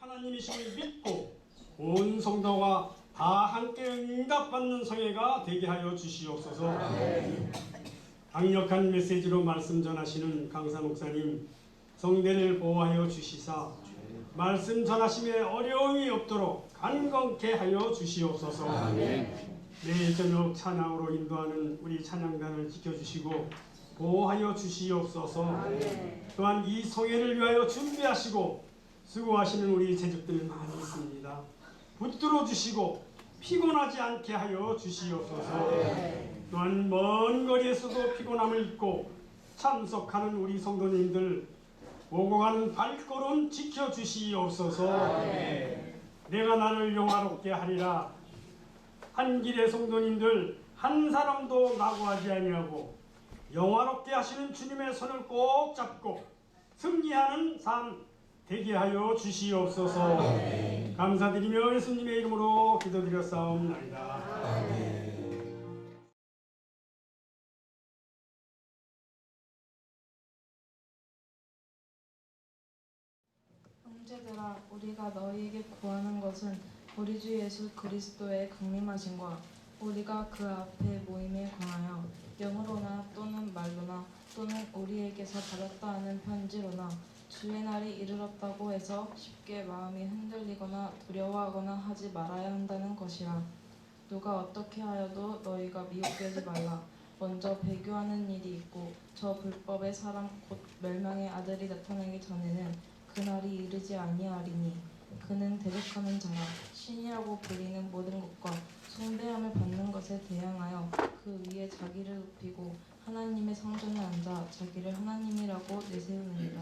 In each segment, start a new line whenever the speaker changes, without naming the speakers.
하나님이심을 믿고 온 성도가 다 함께 응답받는 성회가 되게 하여 주시옵소서. 강력한 메시지로 말씀 전하시는 강사 목사님 성대를 보호하여 주시사 말씀 전하심에 어려움이 없도록 간건케 하여 주시옵소서. 매일 저녁 찬양으로 인도하는 우리 찬양단을 지켜주시고 보호하여 주시옵소서. 또한 이 성회를 위하여 준비하시고 수고하시는 우리 제자들 많이 있습니다. 붙들어 주시고 피곤하지 않게 하여 주시옵소서. 또한 먼 거리에서도 피곤함을 잊고 참석하는 우리 성도님들 오고 가는 발걸음 지켜주시옵소서. 내가 나를 영화롭게 하리라. 한 길의 성도님들 한 사람도 낙오하지 아니하고 영화롭게 하시는 주님의 손을 꼭 잡고 승리하는 삶 되게 하여 주시옵소서. 감사드리며 예수님의 이름으로 기도드렸사옵나이다.
형제들아, 우리가 너희에게 구하는 것은 우리 주 예수 그리스도의 강림하심과 우리가 그 앞에 모임에 관하여 영으로나 또는 말로나 또는 우리에게서 받았다 하는 편지로나 주의 날이 이르렀다고 해서 쉽게 마음이 흔들리거나 두려워하거나 하지 말아야 한다는 것이라. 누가 어떻게 하여도 너희가 미혹되지 말라. 먼저 배교하는 일이 있고 저 불법의 사람 곧 멸망의 아들이 나타나기 전에는 그날이 이르지 아니하리니 그는 대적하는 자라. 신이라고 불리는 모든 것과 숭배함을 받는 것에 대항하여 그 위에 자기를 높이고 하나님의 성전에 앉아 자기를 하나님이라고 내세우느니라.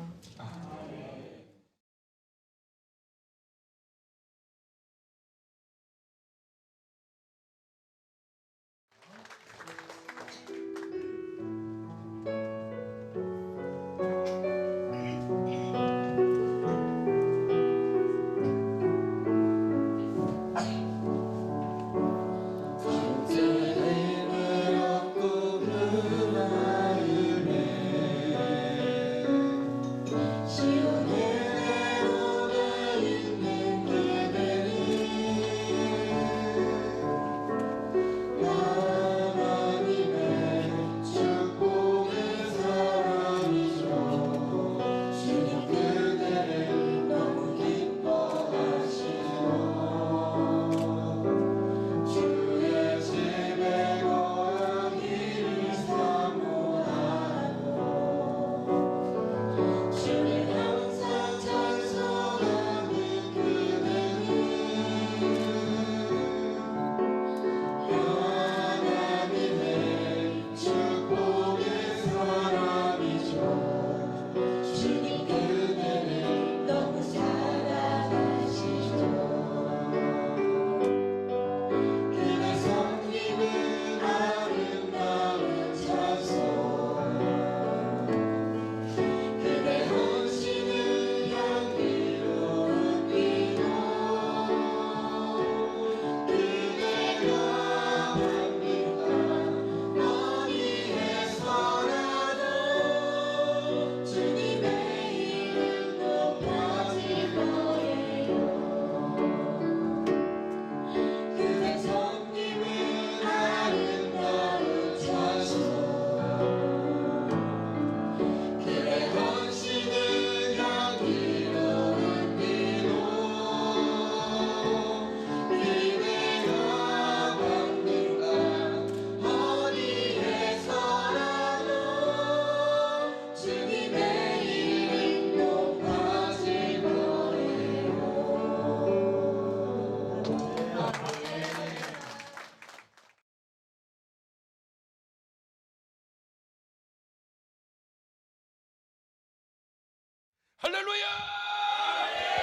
할렐루야!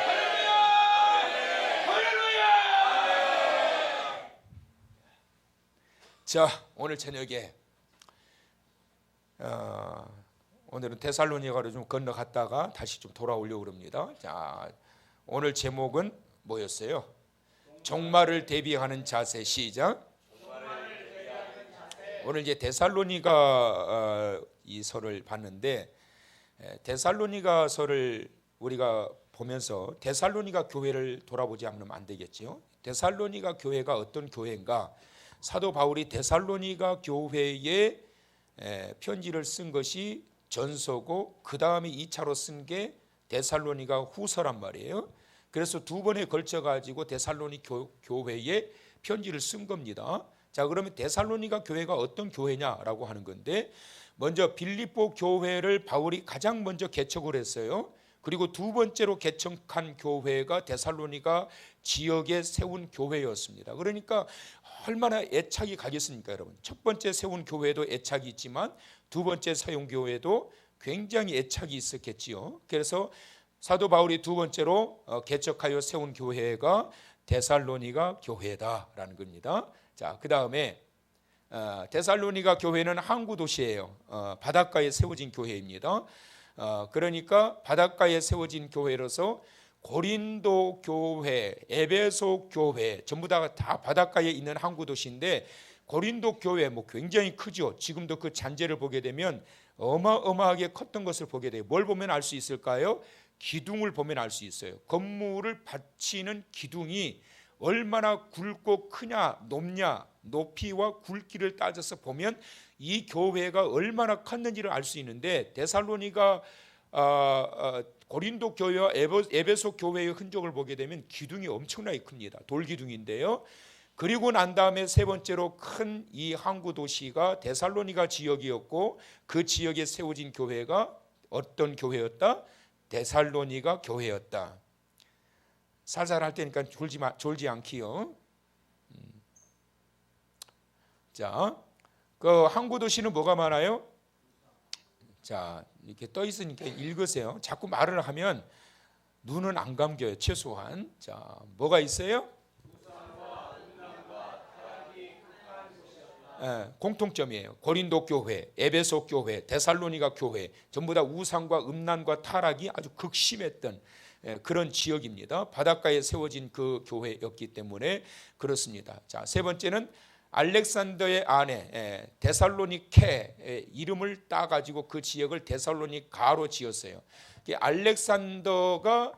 할렐루야! 할렐루야! 자, 오늘 저녁에 오늘은 데살로니가로 좀 건너갔다가 다시 좀 돌아오려고 합니다. 자, 오늘 제목은 뭐였어요? 종말을 대비하는 자세. 시작. 오늘 이제 데살로니가 이 서를 봤는데 데살로니가서를 우리가 보면서 데살로니가 교회를 돌아보지 않으면 안 되겠지요. 데살로니가 교회가 어떤 교회인가? 사도 바울이 데살로니가 교회에 편지를 쓴 것이 전서고 그 다음에 2차로 쓴 게 데살로니가 후서란 말이에요. 그래서 두 번에 걸쳐 가지고 데살로니 교회에 편지를 쓴 겁니다. 자, 그러면 데살로니가 교회가 어떤 교회냐라고 하는 건데, 먼저 빌립보 교회를 바울이 가장 먼저 개척을 했어요. 그리고 두 번째로 개척한 교회가 데살로니가 지역에 세운 교회였습니다. 그러니까 얼마나 애착이 가겠습니까, 여러분? 첫 번째 세운 교회도 애착이 있지만 두 번째 세운 교회도 굉장히 애착이 있었겠지요. 그래서 사도 바울이 두 번째로 개척하여 세운 교회가 데살로니가 교회다라는 겁니다. 자, 그 다음에 데살로니가 교회는 항구 도시예요. 바닷가에 세워진 교회입니다. 그러니까 바닷가에 세워진 교회로서 고린도 교회, 에베소 교회 전부 다 바닷가에 있는 항구 도시인데, 고린도 교회 뭐 굉장히 크죠. 지금도 그 잔재를 보게 되면 어마어마하게 컸던 것을 보게 돼요. 뭘 보면 알 수 있을까요? 기둥을 보면 알 수 있어요. 건물을 받치는 기둥이 얼마나 굵고 크냐, 높냐, 높이와 굵기를 따져서 보면 이 교회가 얼마나 컸는지를 알 수 있는데, 데살로니가 고린도 교회와 에베소 교회의 흔적을 보게 되면 기둥이 엄청나게 큽니다. 돌기둥인데요. 그리고 난 다음에 세 번째로 큰 이 항구 도시가 데살로니가 지역이었고, 그 지역에 세워진 교회가 어떤 교회였다? 데살로니가 교회였다. 살살 할 테니까 졸지 않기요. 자, 그 항구 도시는 뭐가 많아요? 자, 이렇게 떠 있으니까 읽으세요. 자꾸 말을 하면 눈은 안 감겨요, 최소한. 자, 뭐가 있어요? 공통점이에요. 고린도 교회, 에베소 교회, 데살로니가 교회 전부 다 우상과 음란과 타락이 아주 극심했던 그런 지역입니다. 바닷가에 세워진 그 교회였기 때문에 그렇습니다. 자, 세 번째는 알렉산더의 아내 데살로니케 이름을 따가지고 그 지역을 데살로니가로 지었어요. 알렉산더가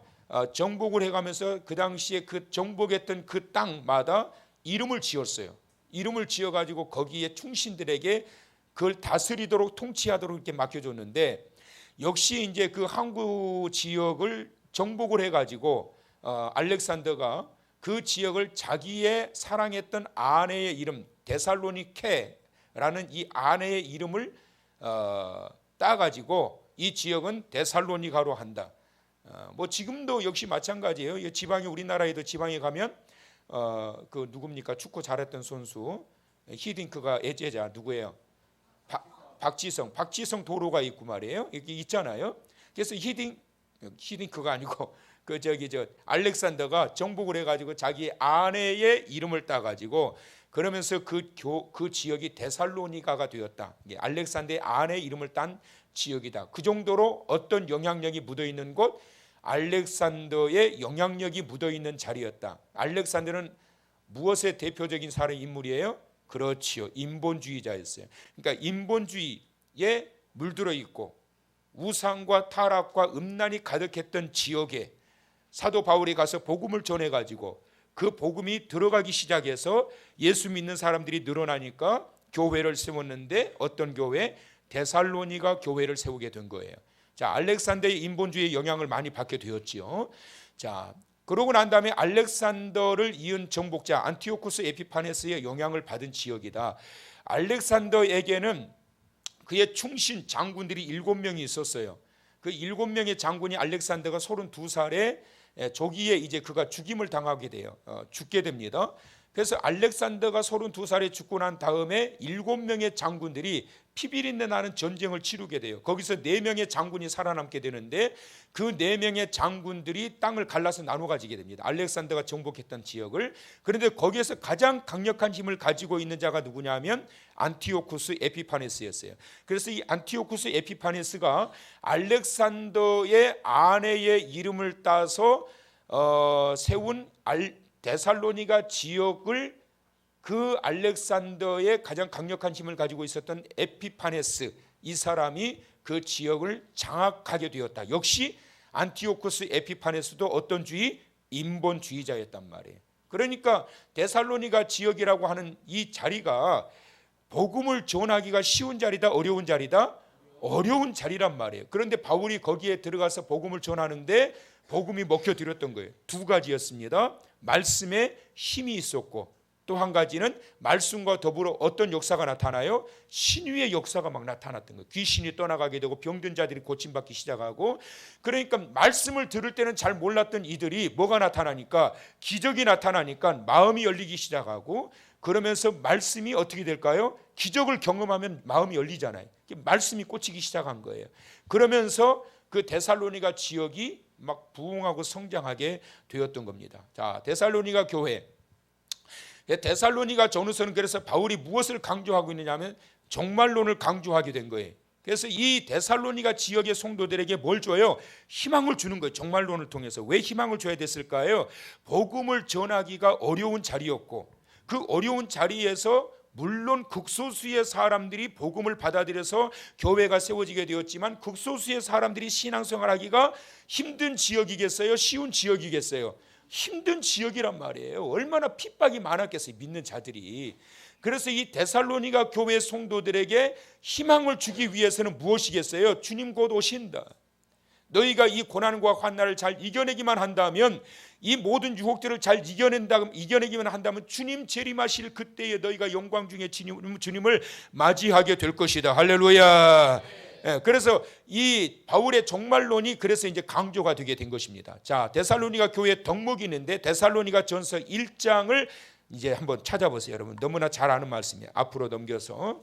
정복을 해가면서 그 당시에 그 정복했던 그 땅마다 이름을 지었어요. 이름을 지어가지고 거기에 충신들에게 그걸 다스리도록 통치하도록 이렇게 맡겨줬는데, 역시 이제 그 항구 지역을 정복을 해가지고 알렉산더가 그 지역을 자기의 사랑했던 아내의 이름 데살로니케라는 이 아내의 이름을 따가지고 이 지역은 데살로니가로 한다. 뭐 지금도 역시 마찬가지예요. 지방에, 우리나라에도 지방에 가면 그 누굽니까? 축구 잘했던 선수 히딩크가 애제자 누구예요? 박지성 도로가 있고 말이에요. 이게 있잖아요. 그래서 히딩크가 아니고 알렉산더가 정복을 해가지고 자기 아내의 이름을 따가지고 그러면서 그 지역이 데살로니가가 되었다. 알렉산더의 아내의 이름을 딴 지역이다. 그 정도로 어떤 영향력이 묻어 있는 곳, 알렉산더의 영향력이 묻어 있는 자리였다. 알렉산더는 무엇의 대표적인 사례 인물이에요? 그렇지요, 인본주의자였어요. 그러니까 인본주의에 물들어 있고 우상과 타락과 음란이 가득했던 지역에 사도 바울이 가서 복음을 전해가지고 그 복음이 들어가기 시작해서 예수 믿는 사람들이 늘어나니까 교회를 세웠는데, 어떤 교회? 데살로니가 교회를 세우게 된 거예요. 자, 알렉산더의 인본주의의 영향을 많이 받게 되었지요. 자, 그러고 난 다음에 알렉산더를 이은 정복자 안티오쿠스 에피파네스의 영향을 받은 지역이다. 알렉산더에게는 그의 충신 장군들이 7명이 있었어요. 그 7명의 장군이 알렉산더가 32살에 조기에 이제 그가 죽임을 당하게 돼요. 죽게 됩니다. 그래서 알렉산더가 32살에 죽고 난 다음에 7명의 장군들이 피비린내 나는 전쟁을 치르게 돼요. 거기서 4명의 장군이 살아남게 되는데, 그 4명의 장군들이 땅을 갈라서 나눠 가지게 됩니다. 알렉산더가 정복했던 지역을. 그런데 거기에서 가장 강력한 힘을 가지고 있는 자가 누구냐면 안티오쿠스 에피파네스였어요. 그래서 이 안티오쿠스 에피파네스가 알렉산더의 아내의 이름을 따서 세운 데살로니가 지역을, 그 알렉산더의 가장 강력한 힘을 가지고 있었던 에피파네스, 이 사람이 그 지역을 장악하게 되었다. 역시 안티오쿠스 에피파네스도 어떤 주의? 인본주의자였단 말이에요. 그러니까 데살로니가 지역이라고 하는 이 자리가 복음을 전하기가 쉬운 자리다, 어려운 자리다? 어려운 자리란 말이에요. 그런데 바울이 거기에 들어가서 복음을 전하는데 복음이 먹혀들었던 거예요. 두 가지였습니다. 말씀에 힘이 있었고 또 한 가지는 말씀과 더불어 어떤 역사가 나타나요? 신유의 역사가 막 나타났던 거예요. 귀신이 떠나가게 되고 병든 자들이 고침받기 시작하고, 그러니까 말씀을 들을 때는 잘 몰랐던 이들이 뭐가 나타나니까, 기적이 나타나니까 마음이 열리기 시작하고, 그러면서 말씀이 어떻게 될까요? 기적을 경험하면 마음이 열리잖아요. 말씀이 꽂히기 시작한 거예요. 그러면서 그 데살로니가 지역이 막 부흥하고 성장하게 되었던 겁니다. 자, 데살로니가 교회, 데살로니가 전후서는 그래서 바울이 무엇을 강조하고 있느냐면 종말론을 강조하게 된 거예요. 그래서 이 데살로니가 지역의 성도들에게 뭘 줘요? 희망을 주는 거예요. 종말론을 통해서. 왜 희망을 줘야 됐을까요? 복음을 전하기가 어려운 자리였고, 그 어려운 자리에서 물론 극소수의 사람들이 복음을 받아들여서 교회가 세워지게 되었지만 극소수의 사람들이 신앙생활하기가 힘든 지역이겠어요? 쉬운 지역이겠어요? 힘든 지역이란 말이에요. 얼마나 핍박이 많았겠어요, 믿는 자들이. 그래서 이 데살로니가 교회 성도들에게 희망을 주기 위해서는 무엇이겠어요? 주님 곧 오신다. 너희가 이 고난과 환난을 잘 이겨내기만 한다면, 이 모든 유혹들을 잘 이겨내기만 한다면 주님 재림하실 그때에 너희가 영광 중에 주님을 맞이하게 될 것이다. 할렐루야. 그래서 이 바울의 종말론이 그래서 이제 강조가 되게 된 것입니다. 자, 데살로니가 교회에 덕목이 있는데 데살로니가 전서 1장을 이제 한번 찾아보세요. 여러분 너무나 잘 아는 말씀이에요. 앞으로 넘겨서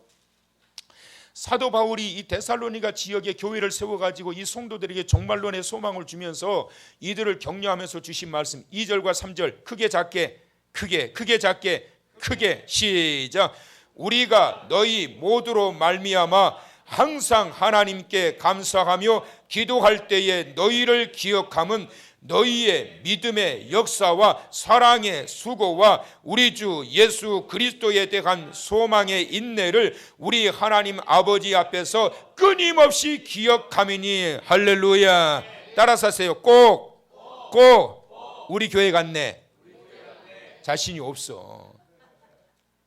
사도 바울이 이 데살로니가 지역에 교회를 세워가지고 이 성도들에게 종말론의 소망을 주면서 이들을 격려하면서 주신 말씀 2절과 3절 크게 작게 크게 작게 크게 시작. 우리가 너희 모두로 말미암아 항상 하나님께 감사하며 기도할 때에 너희를 기억함은 너희의 믿음의 역사와 사랑의 수고와 우리 주 예수 그리스도에 대한 소망의 인내를 우리 하나님 아버지 앞에서 끊임없이 기억함이니. 할렐루야. 따라서 하세요. 꼭 우리 교회 같네. 자신이 없어.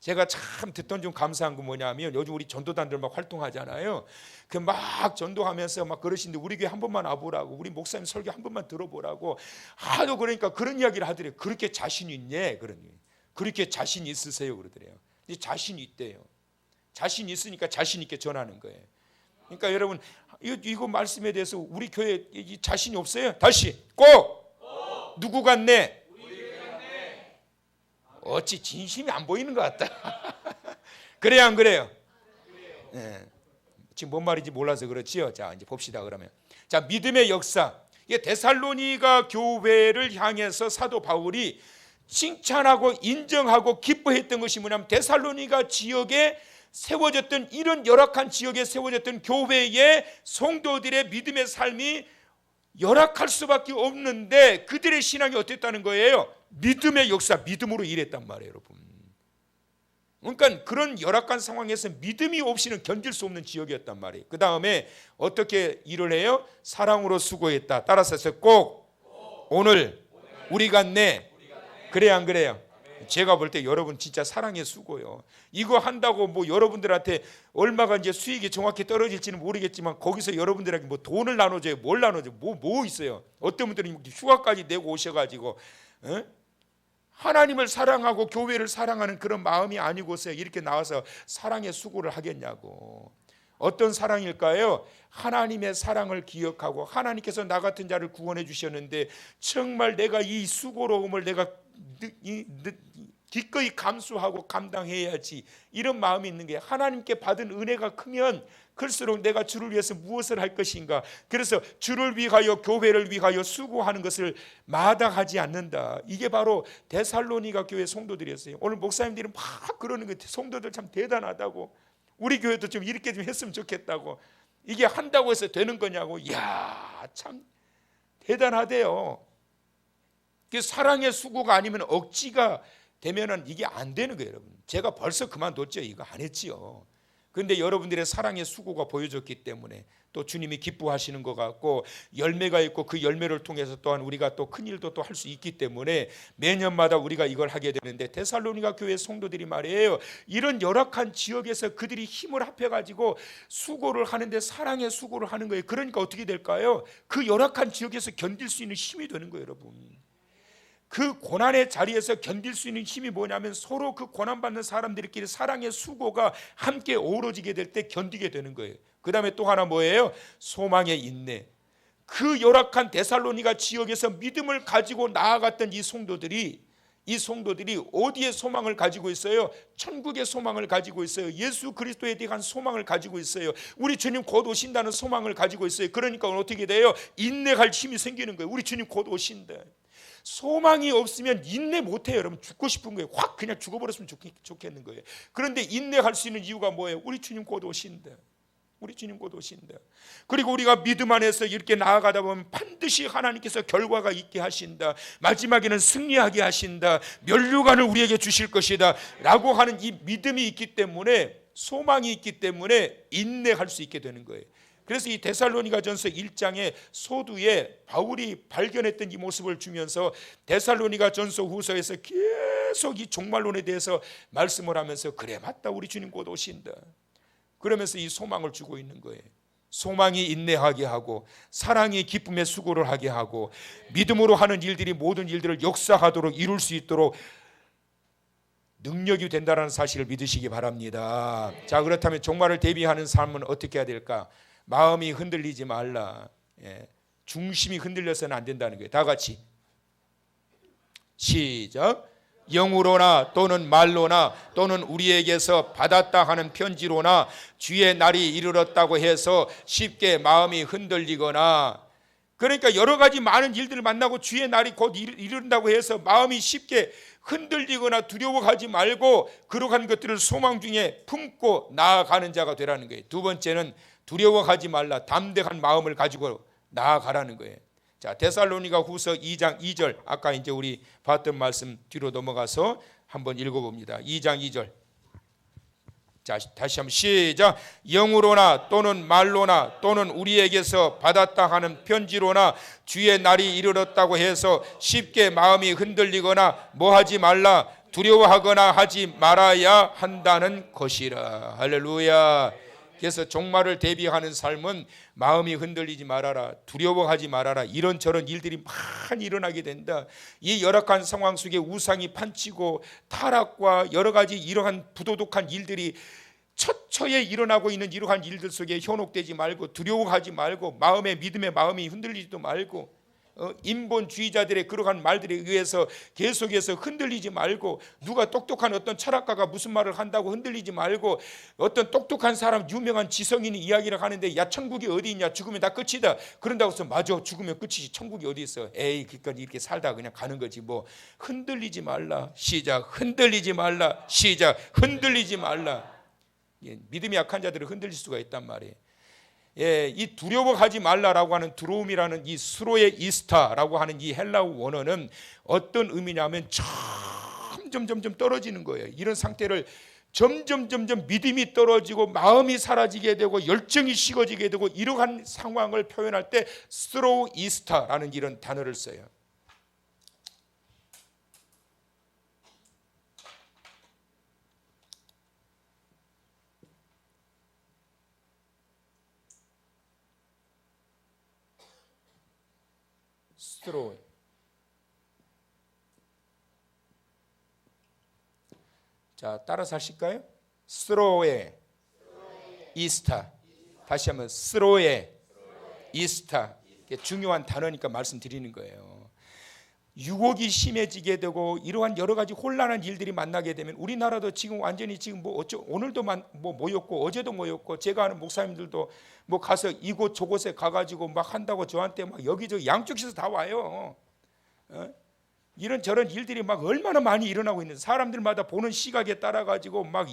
제가 참 듣던 좀 감사한 건 뭐냐면 요즘 우리 전도단들 막 활동하잖아요. 그 막 전도하면서 막 그러시는데 우리 교회 한 번만 와보라고, 우리 목사님 설교 한 번만 들어보라고 하도 그러니까 그런 이야기를 하더래요. 그렇게 자신 있네? 그러니 그렇게 자신 있으세요? 그러더래요. 자신이 있대요. 자신 있으니까 자신 있게 전하는 거예요. 그러니까 여러분 이거 말씀에 대해서 우리 교회 자신이 없어요? 다시 꼭 누구 같네? 어찌 진심이 안 보이는 것 같다. 그래요, 안 그래요? 네. 지금 뭔 말인지 몰라서 그렇지요. 자, 이제 봅시다. 그러면 자, 믿음의 역사. 이게 데살로니가 교회를 향해서 사도 바울이 칭찬하고 인정하고 기뻐했던 것이 뭐냐면 데살로니가 지역에 세워졌던, 이런 열악한 지역에 세워졌던 교회의 성도들의 믿음의 삶이 열악할 수밖에 없는데 그들의 신앙이 어땠다는 거예요? 믿음의 역사, 믿음으로 일했단 말이에요, 여러분. 그러니까 그런 열악한 상황에서 믿음이 없이는 견딜 수 없는 지역이었단 말이에요. 그 다음에 어떻게 일을 해요? 사랑으로 수고했다. 따라서 꼭 오늘 우리 같네. 그래요, 안 그래요? 제가 볼 때 여러분 진짜 사랑의 수고요. 이거 한다고 뭐 여러분들한테 얼마가 이제 수익이 정확히 떨어질지는 모르겠지만 거기서 여러분들에게 뭐 돈을 나눠줘요, 뭘 나눠줘요, 뭐 있어요. 어떤 분들은 휴가까지 내고 오셔가지고 하나님을 사랑하고 교회를 사랑하는 그런 마음이 아니고서 이렇게 나와서 사랑의 수고를 하겠냐고. 어떤 사랑일까요? 하나님의 사랑을 기억하고 하나님께서 나 같은 자를 구원해 주셨는데 정말 내가 이 수고로움을 내가 기꺼이 감수하고 감당해야지, 이런 마음이 있는 게, 하나님께 받은 은혜가 크면 클수록 내가 주를 위해서 무엇을 할 것인가, 그래서 주를 위하여 교회를 위하여 수고하는 것을 마다하지 않는다. 이게 바로 데살로니가 교회 성도들이었어요. 오늘 목사님들이 막 그러는 거, 성도들 참 대단하다고, 우리 교회도 좀 이렇게 좀 했으면 좋겠다고, 이게 한다고 해서 되는 거냐고. 이야, 참 대단하대요. 사랑의 수고가 아니면 억지가 되면은 이게 안 되는 거예요, 여러분. 제가 벌써 그만뒀죠. 이거 안 했지요. 그런데 여러분들의 사랑의 수고가 보여졌기 때문에 또 주님이 기뻐하시는 것 같고 열매가 있고 그 열매를 통해서 또한 우리가 또 큰 일도 또 할 수 있기 때문에 매년마다 우리가 이걸 하게 되는데 데살로니가 교회 성도들이 말이에요. 이런 열악한 지역에서 그들이 힘을 합해가지고 수고를 하는데 사랑의 수고를 하는 거예요. 그러니까 어떻게 될까요? 그 열악한 지역에서 견딜 수 있는 힘이 되는 거예요, 여러분. 그 고난의 자리에서 견딜 수 있는 힘이 뭐냐면 서로 그 고난받는 사람들끼리 사랑의 수고가 함께 어우러지게 될 때 견디게 되는 거예요. 그 다음에 또 하나 뭐예요? 소망의 인내. 그 열악한 데살로니가 지역에서 믿음을 가지고 나아갔던 이 성도들이 어디에 소망을 가지고 있어요? 천국의 소망을 가지고 있어요. 예수 그리스도에 대한 소망을 가지고 있어요. 우리 주님 곧 오신다는 소망을 가지고 있어요. 그러니까 어떻게 돼요? 인내할 힘이 생기는 거예요. 우리 주님 곧 오신다. 소망이 없으면 인내 못해요. 여러분 죽고 싶은 거예요. 확 그냥 죽어버렸으면 좋겠는 거예요. 그런데 인내할 수 있는 이유가 뭐예요? 우리 주님 곧 오신다. 우리 주님 곧 오신다. 그리고 우리가 믿음 안에서 이렇게 나아가다 보면 반드시 하나님께서 결과가 있게 하신다. 마지막에는 승리하게 하신다. 면류관을 우리에게 주실 것이다 라고 하는 이 믿음이 있기 때문에, 소망이 있기 때문에 인내할 수 있게 되는 거예요. 그래서 이 데살로니가전서 1장의 소두에 바울이 발견했던 이 모습을 주면서 데살로니가전서 후서에서 계속 이 종말론에 대해서 말씀을 하면서 그래 맞다 우리 주님 곧 오신다 그러면서 이 소망을 주고 있는 거예요. 소망이 인내하게 하고 사랑이 기쁨의 수고를 하게 하고 믿음으로 하는 일들이 모든 일들을 역사하도록 이룰 수 있도록 능력이 된다는 사실을 믿으시기 바랍니다. 자, 그렇다면 종말을 대비하는 삶은 어떻게 해야 될까? 마음이 흔들리지 말라. 중심이 흔들려서는 안 된다는 거예요. 다 같이 시작. 영으로나 또는 말로나 또는 우리에게서 받았다 하는 편지로나 주의 날이 이르렀다고 해서 쉽게 마음이 흔들리거나, 그러니까 여러 가지 많은 일들을 만나고 주의 날이 곧 이른다고 해서 마음이 쉽게 흔들리거나 두려워하지 말고 그러한 것들을 소망 중에 품고 나아가는 자가 되라는 거예요. 두 번째는 두려워하지 말라. 담대한 마음을 가지고 나아가라는 거예요. 자, 데살로니가 후서 2장 2절 아까 이제 우리 봤던 말씀 뒤로 넘어가서 한번 읽어봅니다. 2장 2절. 자, 다시 한번 시작. 영으로나 또는 말로나 또는 우리에게서 받았다 하는 편지로나 주의 날이 이르렀다고 해서 쉽게 마음이 흔들리거나 뭐하지 말라. 두려워하거나 하지 말아야 한다는 것이라. 할렐루야. 그래서 종말을 대비하는 삶은 마음이 흔들리지 말아라, 두려워하지 말아라. 이런저런 일들이 많이 일어나게 된다. 이 열악한 상황 속에 우상이 판치고 타락과 여러 가지 이러한 부도덕한 일들이 처처에 일어나고 있는 이러한 일들 속에 현혹되지 말고 두려워하지 말고 마음의 믿음의 마음이 흔들리지도 말고 인본주의자들의 그러한 말들에 의해서 계속해서 흔들리지 말고, 누가 똑똑한 어떤 철학가가 무슨 말을 한다고 흔들리지 말고, 어떤 똑똑한 사람 유명한 지성인이 이야기를 하는데 야 천국이 어디 있냐, 죽으면 다 끝이다 그런다고 해서 맞아 죽으면 끝이지 천국이 어디 있어, 에이 그러니까 이렇게 살다 그냥 가는 거지 뭐. 흔들리지 말라. 시작. 흔들리지 말라. 시작. 흔들리지 말라. 믿음이 약한 자들은 흔들릴 수가 있단 말이에요. 이 두려워하지 말라라고 하는 두려움이라는 이 스로의 이스타라고 하는 이 헬라어 원어는 어떤 의미냐면 점점 떨어지는 거예요. 이런 상태를 점점 믿음이 떨어지고 마음이 사라지게 되고 열정이 식어지게 되고 이러한 상황을 표현할 때 스로 이스타라는 이런 단어를 써요. 스로에. 자, 따라서 하실까요? 스로에 이스타. 다시 한번 스로에 이스타. 이게 중요한 단어니까 말씀드리는 거예요. 유혹이 심해지게 되고 이러한 여러 가지 혼란한 일들이 만나게 되면 우리나라도 지금 완전히 지금 오늘도 모였고 어제도 모였고 제가 아는 목사님들도 가서 이곳 저곳에 가가지고 막 한다고 저한테 막 여기저기 양쪽에서 다 와요. 이런 저런 일들이 막 얼마나 많이 일어나고 있는, 사람들마다 보는 시각에 따라 가지고 막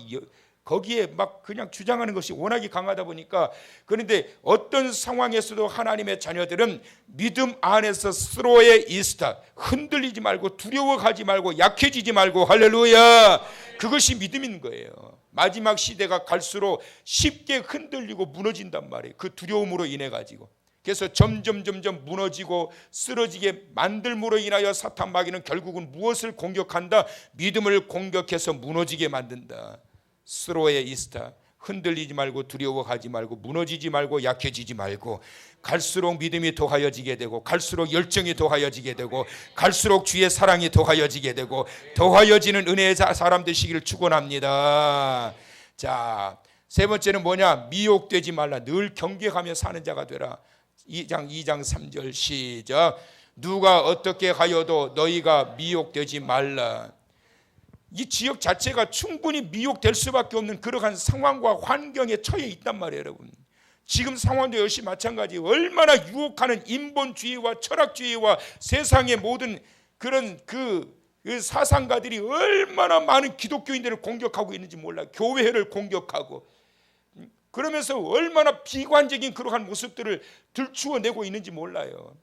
거기에 막 그냥 주장하는 것이 워낙에 강하다 보니까. 그런데 어떤 상황에서도 하나님의 자녀들은 믿음 안에서 스로의 이스타, 흔들리지 말고 두려워하지 말고 약해지지 말고, 할렐루야, 그것이 믿음인 거예요. 마지막 시대가 갈수록 쉽게 흔들리고 무너진단 말이에요. 그 두려움으로 인해 가지고. 그래서 점점 무너지고 쓰러지게 만들므로 인하여 사탄 마귀는 결국은 무엇을 공격한다? 믿음을 공격해서 무너지게 만든다. 스로에 이스타. 흔들리지 말고 두려워하지 말고 무너지지 말고 약해지지 말고 갈수록 믿음이 더하여지게 되고 갈수록 열정이 더하여지게 되고 갈수록 주의 사랑이 더하여지게 되고 더하여지는 은혜의 사람 되시기를 축원합니다. 자, 세 번째는 뭐냐? 미혹되지 말라. 늘 경계하며 사는 자가 되라. 2장 3절 시작. 누가 어떻게 하여도 너희가 미혹되지 말라. 이 지역 자체가 충분히 미혹될 수밖에 없는 그러한 상황과 환경에 처해 있단 말이에요, 여러분. 지금 상황도 역시 마찬가지. 얼마나 유혹하는 인본주의와 철학주의와 세상의 모든 그런 그 사상가들이 얼마나 많은 기독교인들을 공격하고 있는지 몰라요. 교회를 공격하고 그러면서 얼마나 비관적인 그러한 모습들을 들추어내고 있는지 몰라요.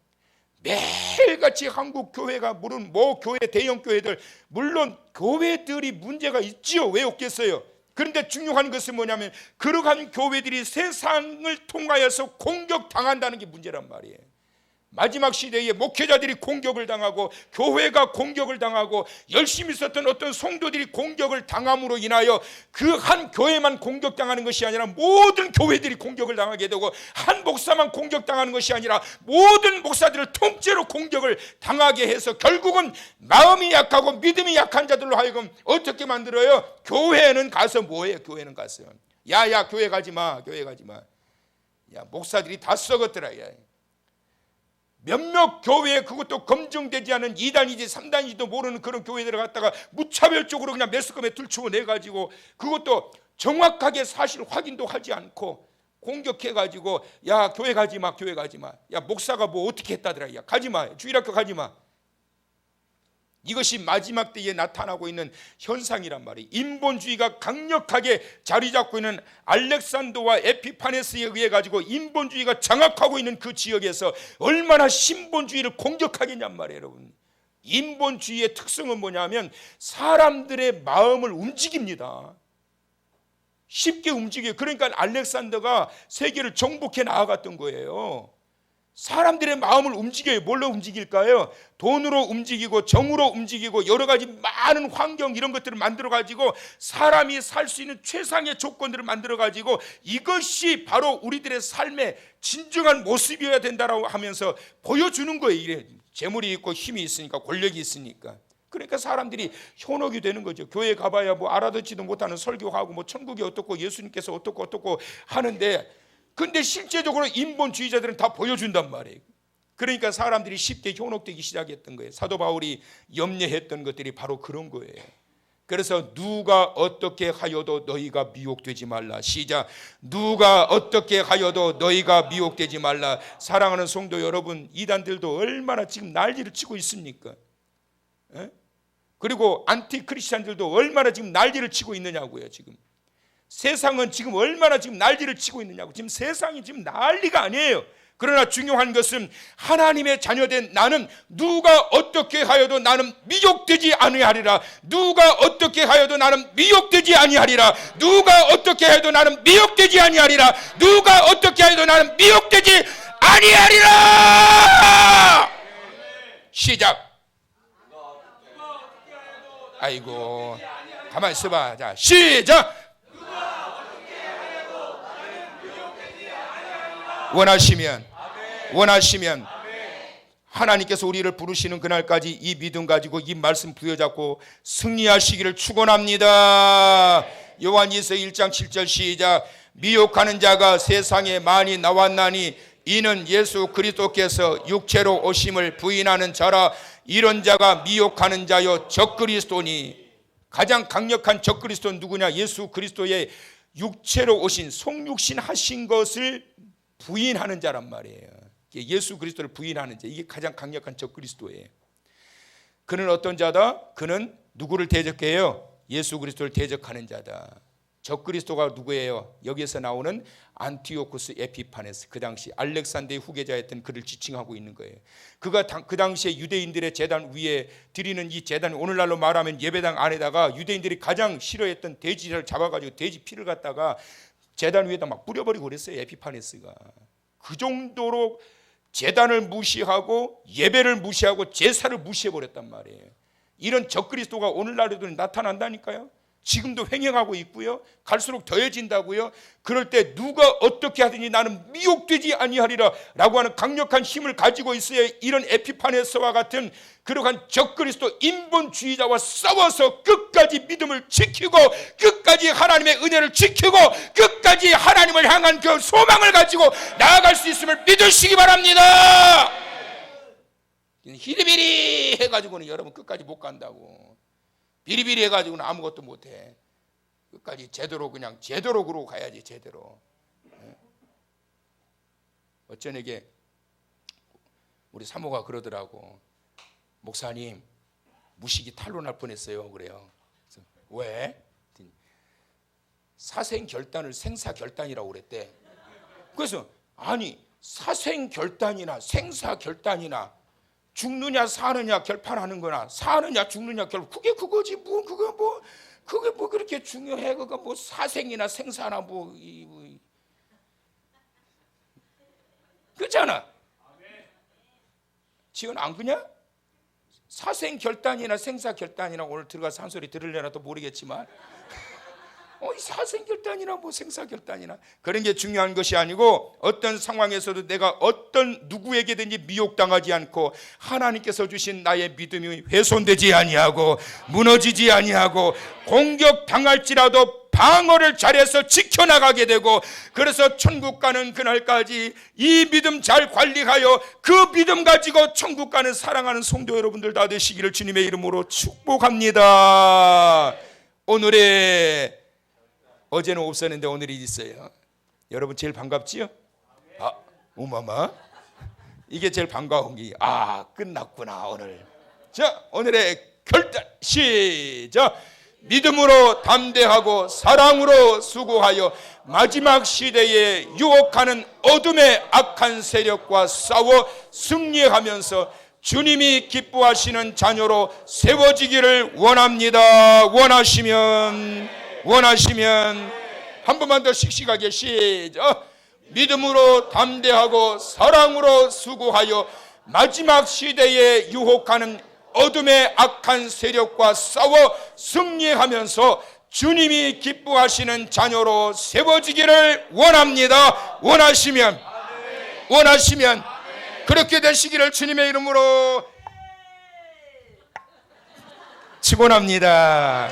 매일같이 한국 교회가 물론 뭐 교회 대형 교회들 물론 교회들이 문제가 있지요. 왜 없겠어요? 그런데 중요한 것은 뭐냐면 그러한 교회들이 세상을 통하여서 공격당한다는 게 문제란 말이에요. 마지막 시대에 목회자들이 공격을 당하고 교회가 공격을 당하고 열심히 있었던 어떤 성도들이 공격을 당함으로 인하여 그 한 교회만 공격당하는 것이 아니라 모든 교회들이 공격을 당하게 되고 한 목사만 공격당하는 것이 아니라 모든 목사들을 통째로 공격을 당하게 해서 결국은 마음이 약하고 믿음이 약한 자들로 하여금 어떻게 만들어요? 교회는 가서 뭐해요? 교회는 가서 야야 교회 가지 마. 교회 가지 마. 야 목사들이 다 썩었더라. 야. 몇몇 교회에 그것도 검증되지 않은 2단이지 3단이지도 모르는 그런 교회들을 갖다가 무차별적으로 그냥 매스컴에 들추어내가지고 그것도 정확하게 사실 확인도 하지 않고 공격해가지고 야 교회 가지마. 교회 가지마. 야 목사가 뭐 어떻게 했다더라. 야 가지마. 주일학교 가지마. 이것이 마지막 때에 나타나고 있는 현상이란 말이에요. 인본주의가 강력하게 자리 잡고 있는 알렉산더와 에피파네스에 의해 가지고 인본주의가 장악하고 있는 그 지역에서 얼마나 신본주의를 공격하겠냔 말이에요, 여러분. 인본주의의 특성은 뭐냐면 사람들의 마음을 움직입니다. 쉽게 움직여요. 그러니까 알렉산더가 세계를 정복해 나아갔던 거예요. 사람들의 마음을 움직여요. 뭘로 움직일까요? 돈으로 움직이고 정으로 움직이고 여러 가지 많은 환경 이런 것들을 만들어 가지고 사람이 살 수 있는 최상의 조건들을 만들어 가지고 이것이 바로 우리들의 삶의 진정한 모습이어야 된다라고 하면서 보여주는 거예요. 이래 재물이 있고 힘이 있으니까 권력이 있으니까. 그러니까 사람들이 현혹이 되는 거죠. 교회 가봐야 뭐 알아듣지도 못하는 설교하고 뭐 천국이 어떻고 예수님께서 어떻고 하는데 근데 실제적으로 인본주의자들은 다 보여준단 말이에요. 그러니까 사람들이 쉽게 현혹되기 시작했던 거예요. 사도 바울이 염려했던 것들이 바로 그런 거예요. 그래서 누가 어떻게 하여도 너희가 미혹되지 말라. 시작. 누가 어떻게 하여도 너희가 미혹되지 말라. 사랑하는 성도 여러분, 이단들도 얼마나 지금 난리를 치고 있습니까? 에? 그리고 안티크리스찬들도 얼마나 지금 난리를 치고 있느냐고요. 지금 세상은 지금 얼마나 지금 난리를 치고 있느냐고. 지금 세상이 지금 난리가 아니에요. 그러나 중요한 것은 하나님의 자녀된 나는 누가 어떻게 하여도 나는 미혹되지 아니하리라. 누가 어떻게 하여도 나는 미혹되지 아니하리라. 누가 어떻게 해도 나는 미혹되지 아니하리라. 누가 어떻게 해도 나는 미혹되지 아니하리라. 시작. 아이고 가만히 있어봐. 자 시작. 원하시면 하나님께서 우리를 부르시는 그날까지 이 믿음 가지고 이 말씀 부여잡고 승리하시기를 축원합니다. 요한일서 1장 7절 시작. 미혹하는 자가 세상에 많이 나왔나니 이는 예수 그리스도께서 육체로 오심을 부인하는 자라. 이런 자가 미혹하는 자요 적그리스도니. 가장 강력한 적그리스도는 누구냐? 예수 그리스도의 육체로 오신 성육신 하신 것을 부인하는 자란 말이에요. 예수 그리스도를 부인하는 자, 이게 가장 강력한 적그리스도예요. 그는 어떤 자다? 그는 누구를 대적해요? 예수 그리스도를 대적하는 자다. 적그리스도가 누구예요? 여기에서 나오는 안티오쿠스 에피파네스, 그 당시 알렉산더의 후계자였던 그를 지칭하고 있는 거예요. 그가 그 당시에 유대인들의 제단 위에 드리는 이 제단, 오늘날로 말하면 예배당 안에다가 유대인들이 가장 싫어했던 돼지를 잡아가지고 돼지 피를 갖다가 제단 위에다 막 뿌려버리고 그랬어요. 에피파네스가. 그 정도로 제단을 무시하고 예배를 무시하고 제사를 무시해버렸단 말이에요. 이런 적그리스도가 오늘날에도 나타난다니까요. 지금도 횡행하고 있고요. 갈수록 더해진다고요. 그럴 때 누가 어떻게 하든지 나는 미혹되지 아니하리라 라고 하는 강력한 힘을 가지고 있어야 이런 에피파네스와 같은 그러한 적그리스도 인본주의자와 싸워서 끝까지 믿음을 지키고 끝까지 하나님의 은혜를 지키고 끝까지 하나님을 향한 그 소망을 가지고 나아갈 수 있음을 믿으시기 바랍니다. 히리비리 해가지고는 여러분 끝까지 못 간다고. 비리비리 해가지고는 아무것도 못해. 끝까지 제대로 그냥 제대로 그러고 가야지. 제대로. 어쩌내게 우리 사모가 그러더라고. 목사님 무식이 탄로날 뻔했어요. 그래요. 그래서 왜? 사생결단을 생사결단이라고 그랬대. 그래서 아니 사생결단이나 생사결단이나 죽느냐 사느냐 결판하는 거나 사느냐 죽느냐 그게 그거지 뭐 그게 뭐 그렇게 중요해. 그거 뭐 사생이나 생사나 뭐 그렇잖아. 지금 안 그냐? 사생 결단이나 생사 결단이나 오늘 들어가서 한 소리 들으려나 또 모르겠지만 사생 결단이나 뭐 생사 결단이나 그런 게 중요한 것이 아니고 어떤 상황에서도 내가 어떤 누구에게든지 미혹당하지 않고 하나님께서 주신 나의 믿음이 훼손되지 아니하고 무너지지 아니하고 공격당할지라도 방어를 잘해서 지켜나가게 되고 그래서 천국 가는 그날까지 이 믿음 잘 관리하여 그 믿음 가지고 천국 가는 사랑하는 성도 여러분들 다 되시기를 주님의 이름으로 축복합니다. 오늘의 어제는 없었는데 오늘이 있어요. 여러분 제일 반갑지요? 오마마 이게 제일 반가운 게 끝났구나 오늘. 자 오늘의 결단 시작. 믿음으로 담대하고 사랑으로 수고하여 마지막 시대에 유혹하는 어둠의 악한 세력과 싸워 승리하면서 주님이 기뻐하시는 자녀로 세워지기를 원합니다. 원하시면 한 번만 더 씩씩하게 시작. 믿음으로 담대하고 사랑으로 수고하여 마지막 시대에 유혹하는 어둠의 악한 세력과 싸워 승리하면서 주님이 기뻐하시는 자녀로 세워지기를 원합니다. 원하시면 그렇게 되시기를 주님의 이름으로 축원합니다.